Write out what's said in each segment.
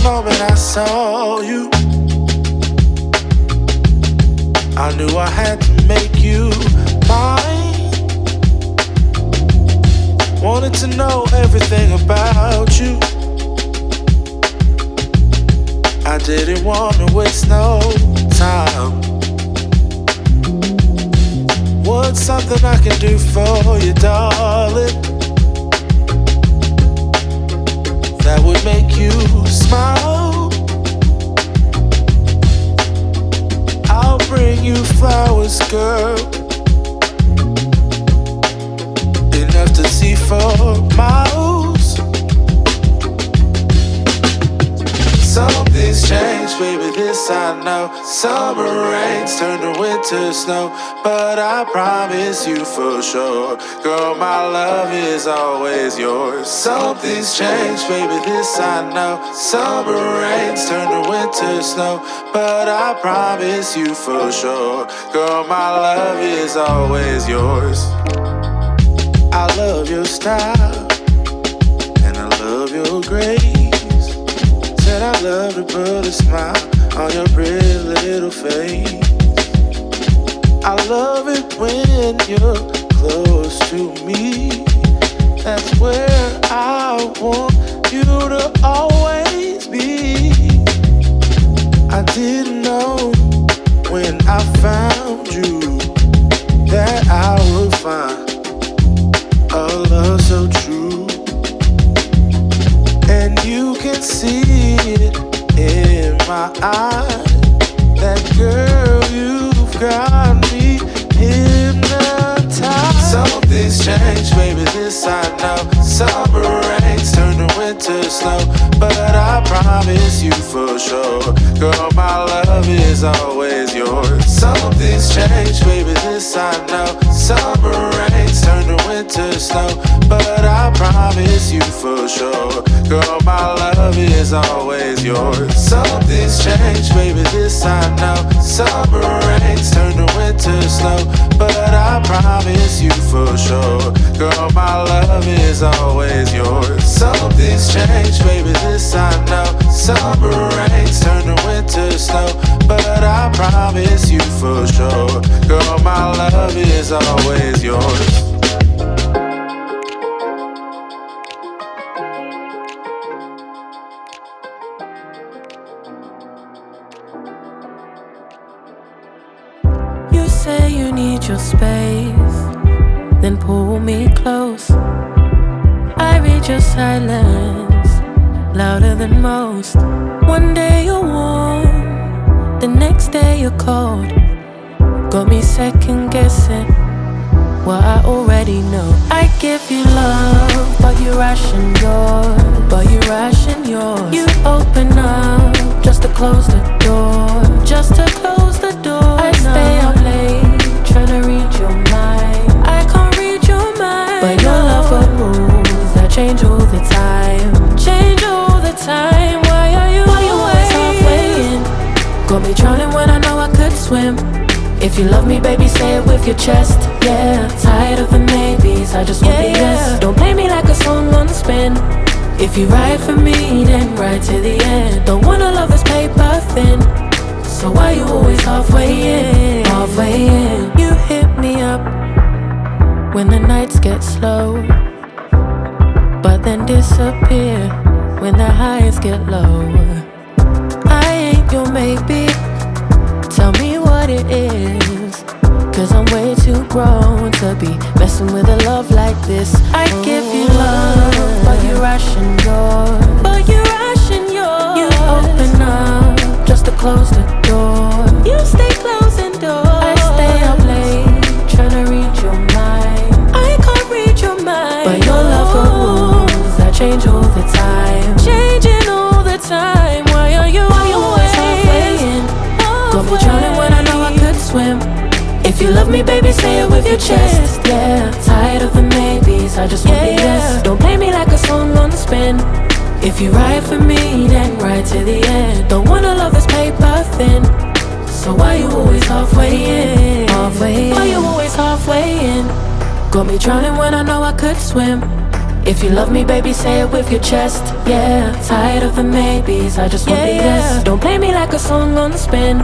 moment I saw you, I knew I had to make you mine. Wanted to know everything about you. I didn't want to waste no time. What's something I can do for you, darling, that would make you smile? I'll bring you flowers, girl, enough to see for miles. Something's changed, baby, this I know. Summer rains turn to winter snow, but I promise you for sure, girl, my love is always yours. Something's changed, baby, this I know. Summer rains turn to winter snow, but I promise you for sure, girl, my love is always yours. I love your style, and I love your grace. Said I love to put a smile on your pretty little face. I love it when you're close to me. That's where I want you to always be. I didn't know when I found you that I would find a love so true. And you can see it in my eyes, that girl, you've got me hypnotized. Something's changed, baby, this I know. Summer rains turn to winter snow, but I promise you for sure, girl, my love is always yours. Something's changed, baby, this I know. Summer rains turn to winter snow, but I promise you for sure, girl, my love is always yours. Something's changed, baby, this I know. Summer rains turn to winter snow, but I promise you for sure, girl, my love is always yours. Something's changed, baby, this I know. Summer rains turn to winter snow, but I promise you for sure, girl, my love is always yours. Say you need your space, then pull me close. I read your silence, louder than most. One day you're warm, the next day you're cold. Got me second guessing what I already know. I give you love, but you ration yours. But you ration yours. You open up just to close the door. Just to close the door. I stay up late, tryna read your mind. I can't read your mind, but your love got rules that change all the time. Change all the time. Why are you always halfway in? Got me drowning when I know I could swim. If you love me, baby, say it with your chest. Yeah, tired of the maybes, I just want the yes. Don't play me like a song on spin. If you ride for me, then ride to the end. Don't wanna love this paper thin, so why you always halfway in? Halfway in. You hit me up when the nights get slow, but then disappear when the highs get low. I ain't your maybe, tell me what it is, 'cause I'm way too grown to be messing with a love like this. I give you love, but you ration yours. But you ration yours. You open up just to close the door. You stay closing doors. I stay up late, tryna read your mind. I can't read your mind, but your love got rules that change all the time. Changing all the time. Why are you always halfway in? Got me drowning when I know I could swim. If you love me, baby, say it with your chest. Yeah, tired of the maybes, I just want the yes. Don't play me like a song on spin. If you ride for me, then ride to the end. Don't wanna love this paper thin, so why you always halfway in? Halfway in. Why you always halfway in? Got me drowning when I know I could swim. If you love me, baby, say it with your chest. Yeah, tired of the maybes, I just want the yes. Don't play me like a song on spin.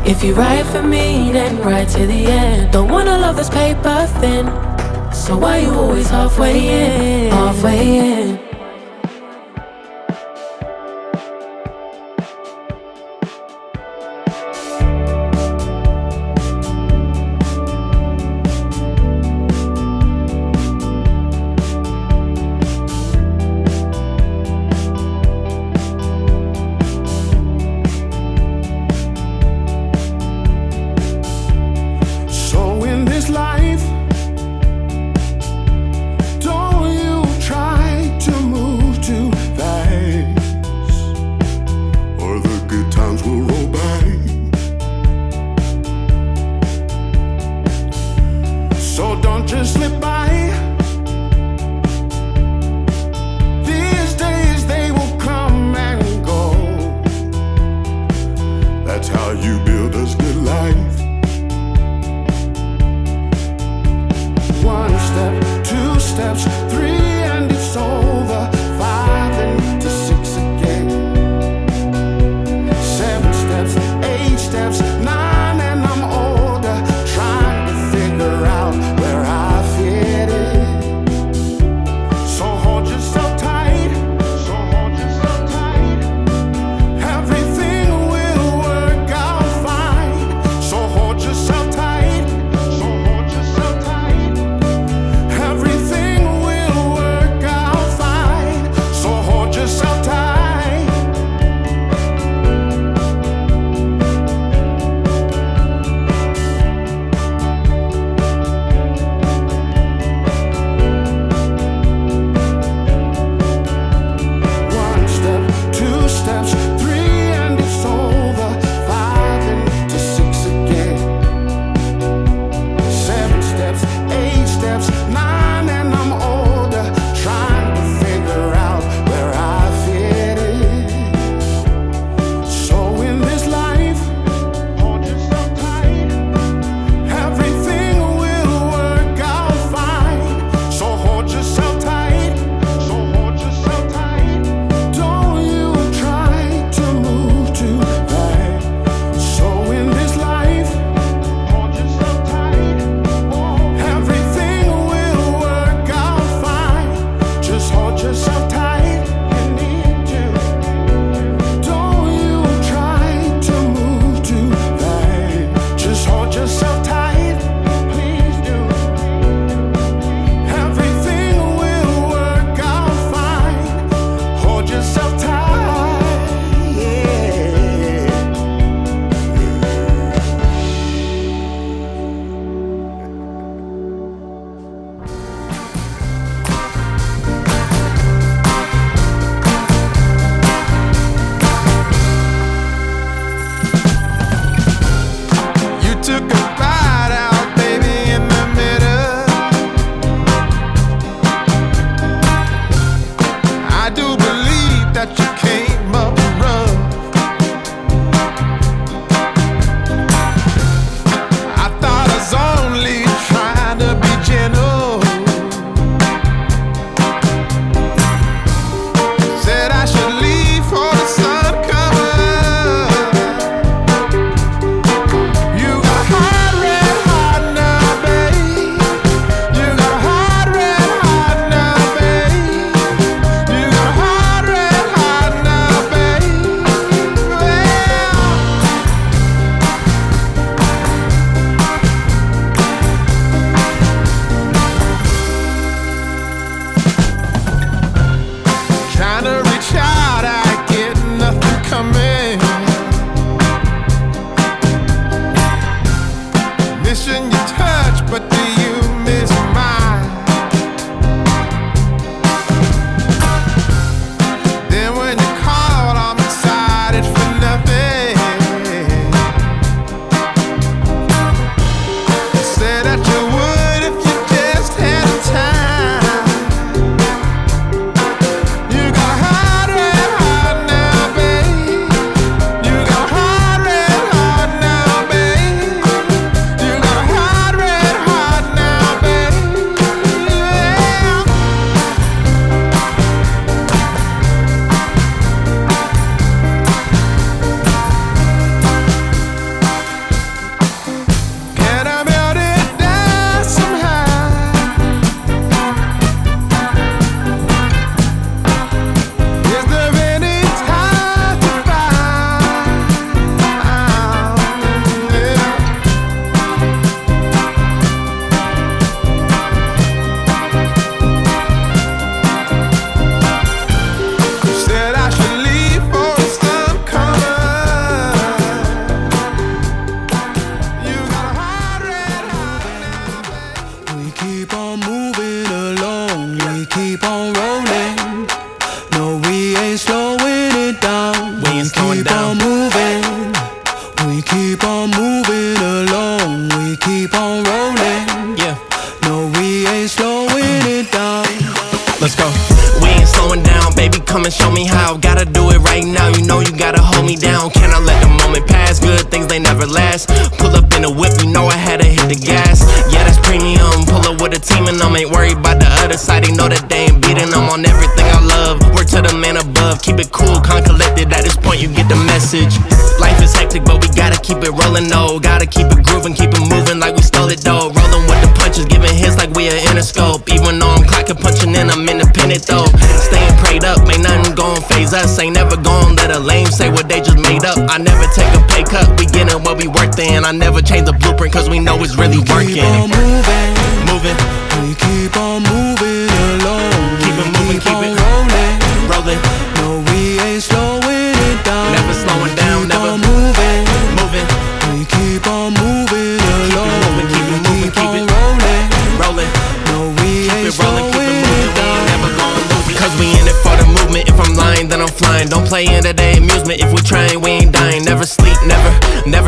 If you ride for me, then ride to the end. Don't wanna love this paper thin. So why you always halfway in? Halfway in. come and show me how. Gotta do it right now, you know you gotta hold me down. Can I let the moment pass? Good things, they never last. Pull up in a whip, you know I had to hit the gas. Yeah, that's premium, pull up with a team and ain't worried about the other side. They know that they ain't beating them on everything I love. Word to the man above, keep it cool, calm, collected. At this point you get the message. Life is hectic, but we gotta keep it rolling, no. Gotta keep it grooving, keep it moving like we stole it, though. Rolling with the punches, giving hits like we are Interscope. Even though I'm clocking, punching in, I'm independent, though. Staying prayed up, ain't nothing gon' phase us. Ain't never gon' let a lame say what they just made up. I never take a pay cut, we getting what we worth in. I never change the blueprint, cause we know it's really working. Keep on moving, Moving, we keep on moving along. keep it moving, keep it rolling. rolling. No, we ain't slowing it down. Never slowing down, Keep never on moving, moving. we keep on moving along. Keep it moving, keep it rolling. rolling. No, we ain't Keep it rolling, keep it slowing moving, it we down. ain't never gon' lose it. Cause we in it for the movement, if I'm lying then I'm flying. Don't play into their amusement, if we trying we ain't dying. Never sleep, never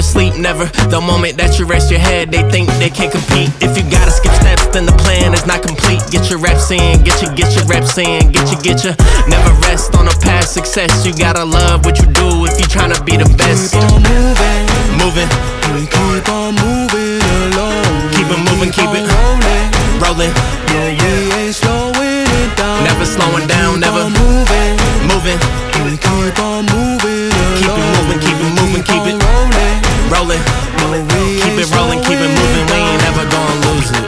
sleep, never. The moment that you rest your head, they think they can't compete. If you gotta skip steps, then the plan is not complete. Get your reps in, get your reps in, get your. Never rest on a past success, you gotta love what you do if you tryna be the best. Keep on moving, Moving, we keep on moving along. keep it moving, keep it rolling. rolling. No, we ain't slowing it down. Never slowing down, Keep never on moving, moving. we keep on moving along. Keep it moving, keep it moving, keep it rolling. rolling. Keep it rolling, keep it moving, we ain't never gon' lose it.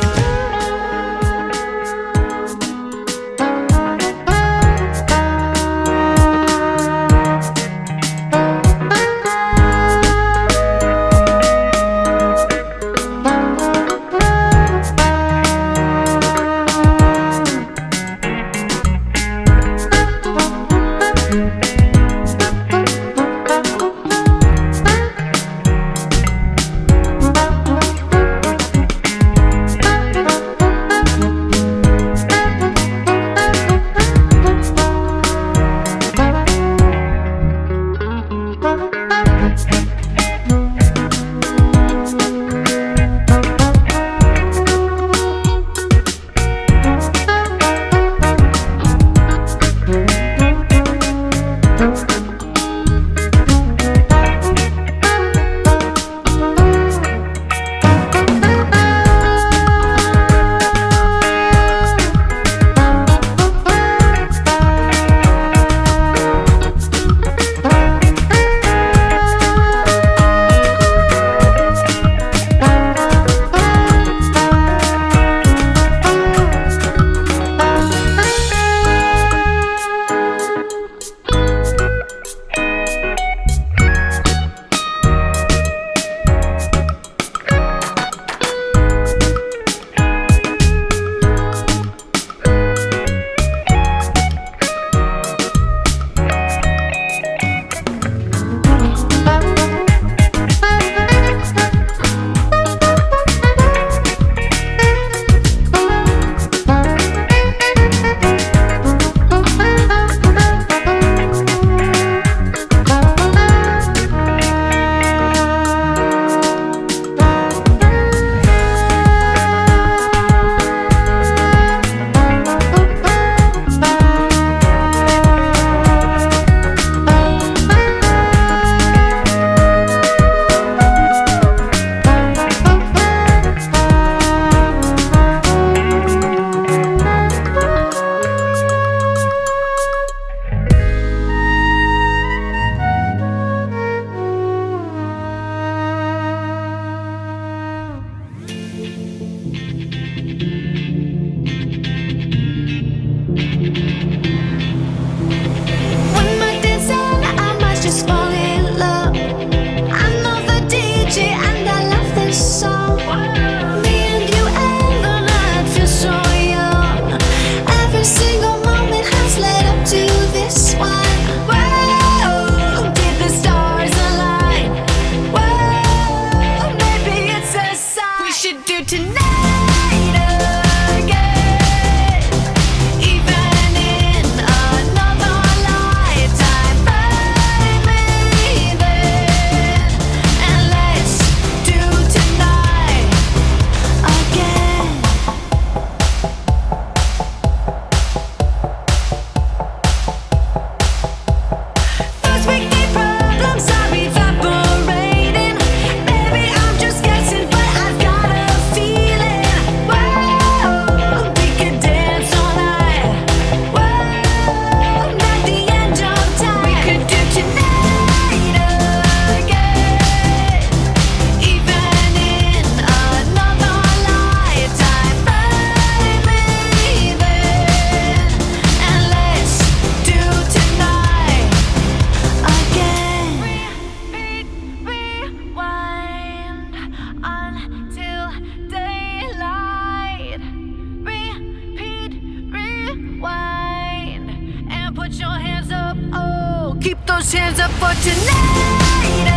those hands up for tonight.